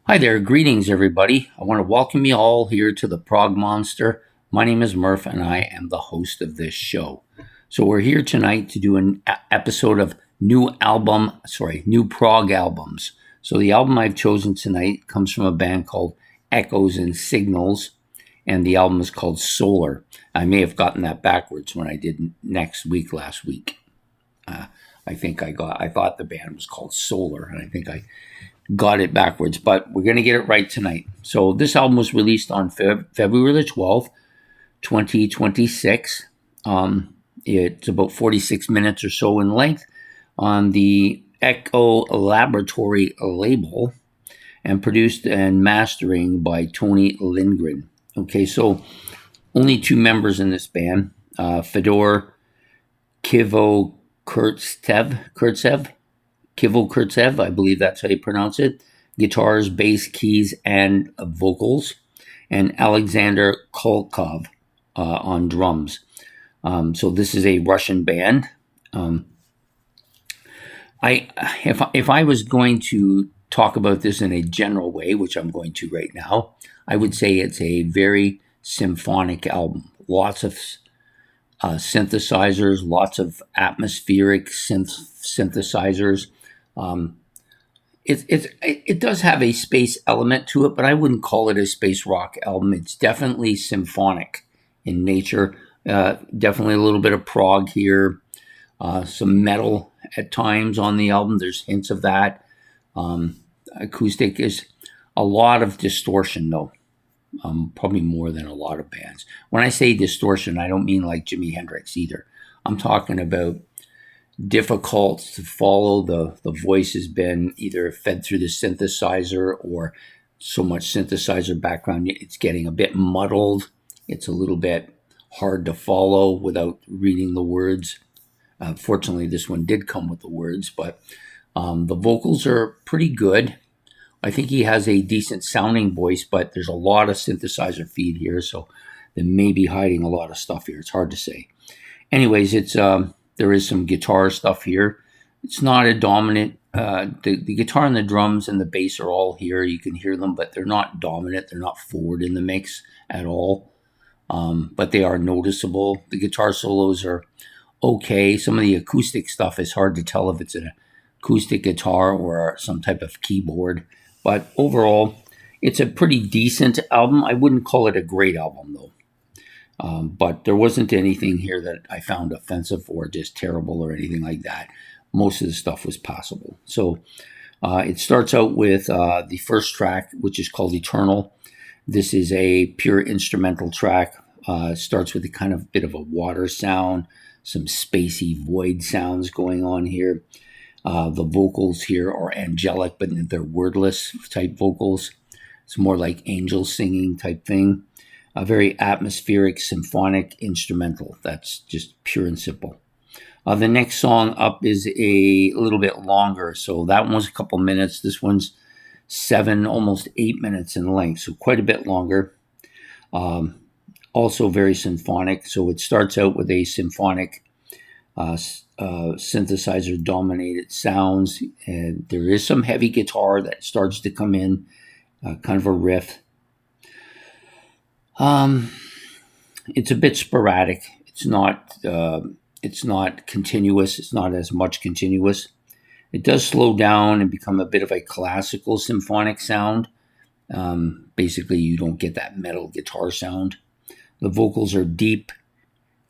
Hi there, greetings everybody. I want to welcome you all here to the Prog Monster. My name is Murph and I am the host of this show. So we're here tonight to do an episode of new Prog albums. So the album I've chosen tonight comes from a band called Echoes and Signals, and the album is called Solar. I may have gotten that backwards when I did last week. I thought the band was called Solar, and I think I got it backwards, but we're going to get it right tonight. So this album was released on February the 12th, 2026. It's about 46 minutes or so in length on the Echo Laboratory label and produced and mastering by Tony Lindgren. Okay, so only two members in this band, Fedor Kivo Kurtsev, I believe that's how you pronounce it. Guitars, bass, keys, and vocals. And Alexander Kolkov on drums. So this is a Russian band. If I was going to talk about this in a general way, which I'm going to right now, I would say it's a very symphonic album. Lots of synthesizers, lots of atmospheric synthesizers. It does have a space element to it, but I wouldn't call it a space rock album. It's definitely symphonic in nature. Definitely a little bit of prog here, some metal at times on the album. There's hints of that. Acoustic is a lot of distortion, though. Probably more than a lot of bands. When I say distortion, I don't mean like Jimi Hendrix either. I'm talking about difficult to follow. The voice has been either fed through the synthesizer or so much synthesizer background, it's getting a bit muddled. It's a little bit hard to follow without reading the words. Fortunately, this one did come with the words, but the vocals are pretty good. I think he has a decent sounding voice, but there's a lot of synthesizer feed here, so they may be hiding a lot of stuff here. It's hard to say. Anyways, there is some guitar stuff here. It's not a dominant. The guitar and the drums and the bass are all here. You can hear them, but they're not dominant. They're not forward in the mix at all. But they are noticeable. The guitar solos are okay. Some of the acoustic stuff is hard to tell if it's an acoustic guitar or some type of keyboard. But overall, it's a pretty decent album. I wouldn't call it a great album, though. But there wasn't anything here that I found offensive or just terrible or anything like that. Most of the stuff was passable. So it starts out with the first track, which is called Eternal. This is a pure instrumental track. It starts with a kind of bit of a water sound, some spacey void sounds going on here. The vocals here are angelic, but they're wordless type vocals. It's more like angel singing type thing. A very atmospheric, symphonic instrumental. That's just pure and simple. The next song up is a little bit longer. So that one was a couple minutes. This one's 7, almost 8 minutes in length. So quite a bit longer. Also very symphonic. So it starts out with a symphonic synthesizer dominated sounds, and there is some heavy guitar that starts to come in, kind of a riff. It's a bit sporadic. It's not continuous. It's not as much continuous. It does slow down and become a bit of a classical symphonic sound. Basically, you don't get that metal guitar sound. The vocals are deep,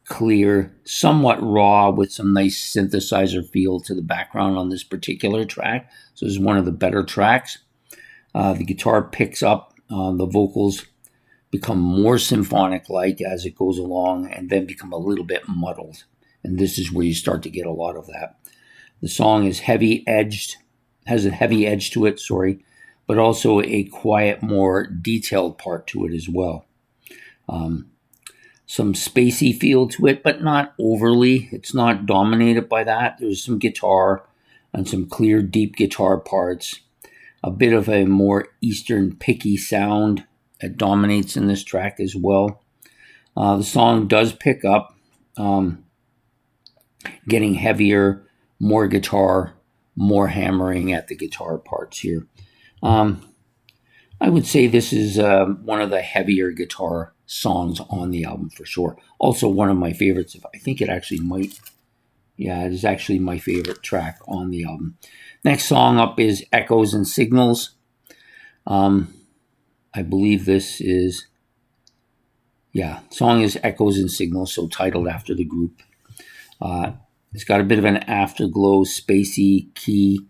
clear, somewhat raw with some nice synthesizer feel to the background on this particular track. So this is one of the better tracks. The guitar picks up, the vocals become more symphonic-like as it goes along and then become a little bit muddled. And this is where you start to get a lot of that. The song is heavy-edged, has a heavy edge to it, but also a quiet, more detailed part to it as well. Some spacey feel to it, but not overly. It's not dominated by that. There's some guitar and some clear, deep guitar parts. A bit of a more Eastern picky sound that dominates in this track as well. The song does pick up, getting heavier, more guitar, more hammering at the guitar parts here. I would say this is one of the heavier guitar songs on the album for sure. Also, one of my favorites. I think it actually might. Yeah, it is actually my favorite track on the album. Next song up is Echoes and Signals. I believe this is, yeah, song is Echoes and Signals, so titled after the group. It's got a bit of an afterglow, spacey key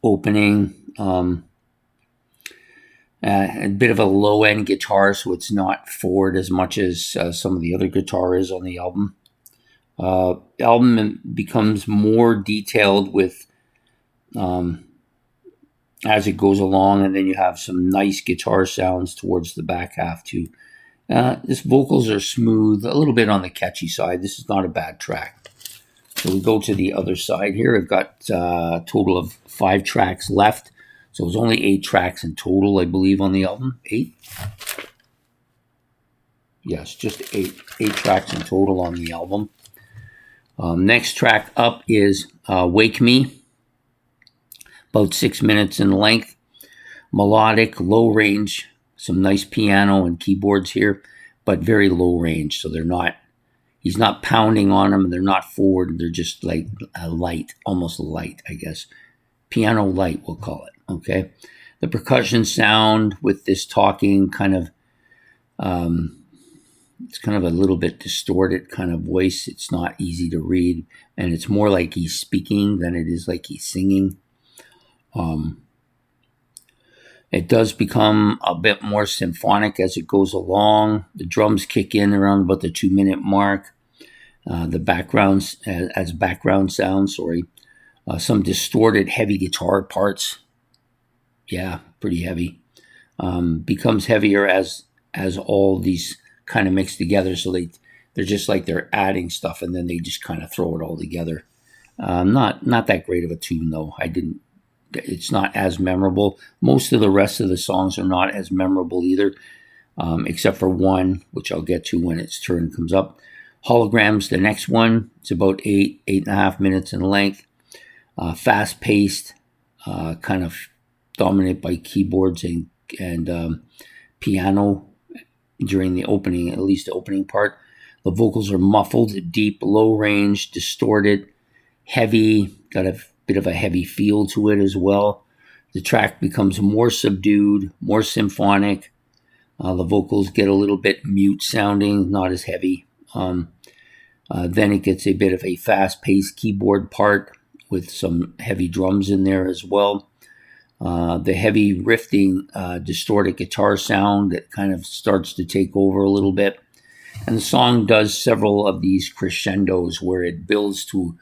opening. A bit of a low-end guitar, so it's not forward as much as some of the other guitar is on the album. Album becomes more detailed with as it goes along, and then you have some nice guitar sounds towards the back half too. This vocals are smooth, a little bit on the catchy side. This is not a bad track. So we go to the other side here. I've got a total of 5 tracks left. So it's only 8 tracks in total, I believe, on the album. 8? Yes, just 8 tracks in total on the album. Next track up is Wake Me. About 6 minutes in length. Melodic, low range. Some nice piano and keyboards here, but very low range. So he's not pounding on them, and they're not forward. They're just like light, almost light, I guess. Piano light, we'll call it. Okay. The percussion sound with this talking kind of, it's kind of a little bit distorted kind of voice. It's not easy to read, and it's more like he's speaking than it is like he's singing. It does become a bit more symphonic as it goes along. The drums kick in around about the 2-minute mark. The backgrounds as background sound, some distorted heavy guitar parts. Yeah, pretty heavy. Becomes heavier as all these kind of mix together. So they're just like they're adding stuff, and then they just kind of throw it all together. Not that great of a tune though. It's not as memorable. Most of the rest of the songs are not as memorable either, except for one, which I'll get to when its turn comes up. Holograms, the next one. It's about 8.5 minutes in length. Fast-paced, kind of dominated by keyboards and piano during the opening, at least the opening part. The vocals are muffled, deep, low range, distorted, heavy, got a bit of a heavy feel to it as well. The track becomes more subdued, more symphonic. The vocals get a little bit mute sounding, not as heavy. Then it gets a bit of a fast-paced keyboard part with some heavy drums in there as well. The heavy riffing, distorted guitar sound that kind of starts to take over a little bit. And the song does several of these crescendos where it builds to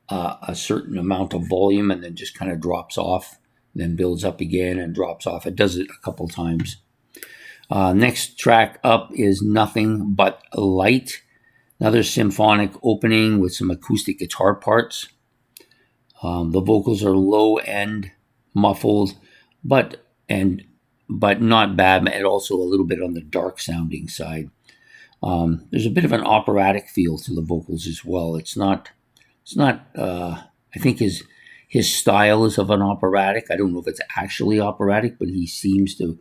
a certain amount of volume and then just kind of drops off, then builds up again and drops off. It does it a couple times. Next track up is Nothing But Light. Another symphonic opening with some acoustic guitar parts. The vocals are low end, muffled, but not bad, and also a little bit on the dark sounding side. There's a bit of an operatic feel to the vocals as well. It's not. I think his style is of an operatic. I don't know if it's actually operatic, but he seems to.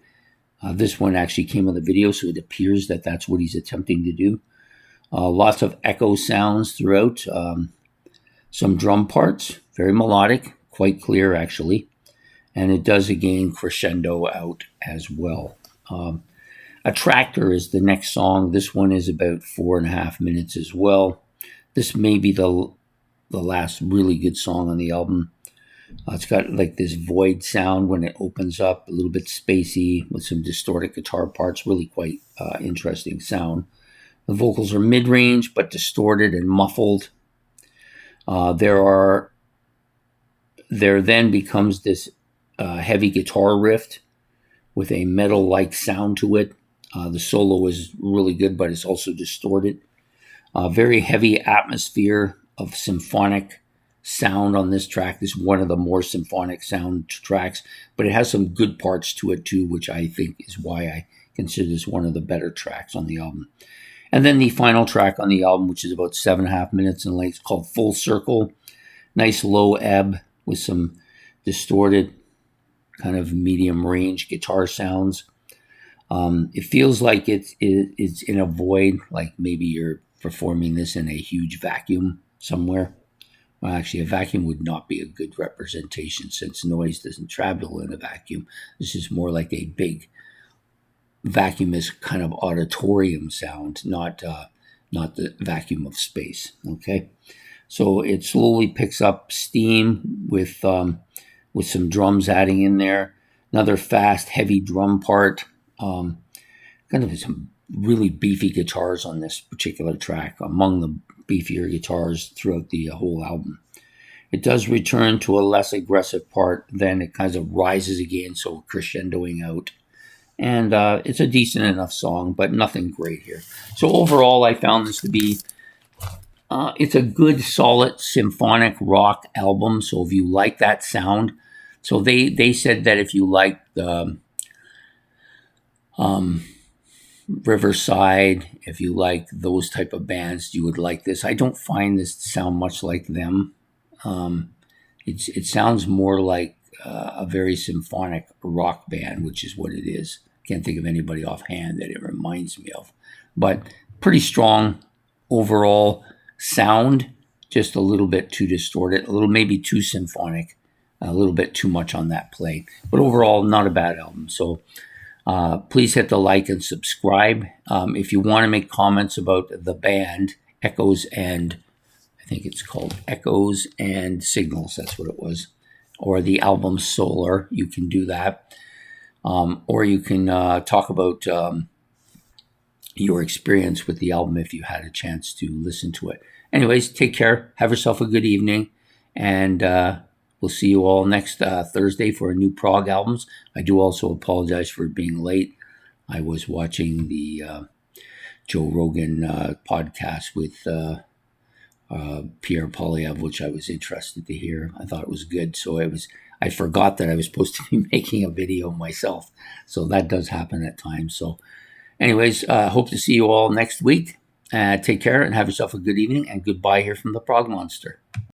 This one actually came on the video, so it appears that that's what he's attempting to do. Lots of echo sounds throughout. Some drum parts, very melodic, quite clear actually. And it does again crescendo out as well. Attractor is the next song. This one is about 4.5 minutes as well. This may be the last really good song on the album. It's got like this void sound when it opens up, a little bit spacey with some distorted guitar parts, really quite interesting sound. The vocals are mid-range but distorted and muffled. There then becomes this heavy guitar riff with a metal-like sound to it. The solo is really good, but it's also distorted. Very heavy atmosphere of symphonic sound on this track. This is one of the more symphonic sound tracks, but it has some good parts to it too, which I think is why I consider this one of the better tracks on the album. And then the final track on the album, which is about 7.5 minutes in length, called Full Circle. Nice low ebb with some distorted kind of medium range guitar sounds. It feels like it's in a void, like maybe you're performing this in a huge vacuum somewhere. Well, actually, a vacuum would not be a good representation since noise doesn't travel in a vacuum. This is more like a big vacuum is kind of auditorium sound, not the vacuum of space. Okay, so it slowly picks up steam with some drums adding in there. Another fast, heavy drum part. Kind of some really beefy guitars on this particular track, among the beefier guitars throughout the whole album. It does return to a less aggressive part, then it kind of rises again, so crescendoing out. And it's a decent enough song, but nothing great here. So overall, I found this to be it's a good, solid symphonic rock album. So if you like that sound, so they said that if you like Riverside, if you like those type of bands, you would like this. I don't find this to sound much like them. It sounds more like a very symphonic rock band, which is what it is. Can't think of anybody offhand that it reminds me of, but pretty strong overall sound. Just a little bit too distorted, a little maybe too symphonic, a little bit too much on that play. But overall, not a bad album. So please hit the like and subscribe. If you want to make comments about the band, Echoes and I think it's called Echoes and Signals, that's what it was, or the album Solar, you can do that. Or you can talk about your experience with the album if you had a chance to listen to it. Anyways, take care. Have yourself a good evening. And we'll see you all next Thursday for a new Prog albums. I do also apologize for being late. I was watching the Joe Rogan podcast with Pierre Polyev, which I was interested to hear. I thought it was good. So I forgot that I was supposed to be making a video myself. So that does happen at times. So anyways, hope to see you all next week. Take care and have yourself a good evening, and goodbye here from the Prog Monster.